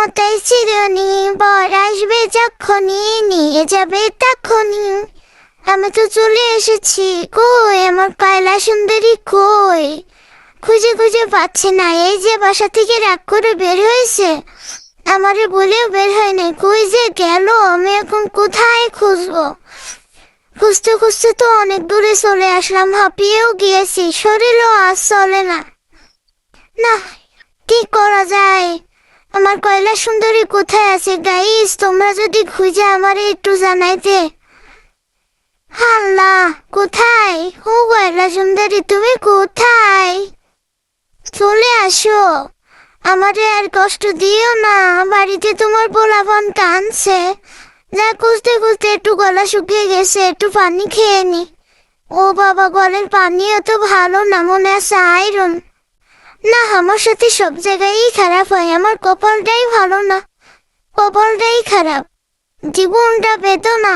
মমতায় চিরনি, বর আসবে যখনই, নিয়ে যাবে তখনই। আমি তো চলে এসেছি, কই আমার কয়লা সুন্দরী কই? খুঁজে খুঁজে পাচ্ছি না, এই যে বাসা থেকে রাগ করে বের হয়েছে, আমারে বলেও বের হয় নাই, কই যে গেল? আমি এখন কোথায় খুঁজবো? খুঁজতে খুঁজতে তো অনেক দূরে চলে আসলাম, হাঁপিয়েও গিয়েছি, শরীরও আজ চলে না। না, কি করা যায়? আমার কয়লা সুন্দরী কোথায় আছে? গাইস, তোমরা যদি খুঁজে আমারে একটু জানাইতে। আল্লাহ, কোথায়? ও কয়লা সুন্দরী, তুমি কোথায়? চলে আসো, আমারে আর কষ্ট দিও না। বাড়িতে তোমার পোলাপান কাঁদছে। যা, খুঁজতে খুঁজতে একটু গলা শুকিয়ে গেছে, একটু পানি খেয়ে নি। ও বাবা, গলের পানিও তো ভালো না, মনে আছে আয়রন। না, আমার সাথে সব জায়গায়ই খারাপ হয়, আমার কপালটাই ভালো না, কপালটাই খারাপ, জীবনটা বেদনা।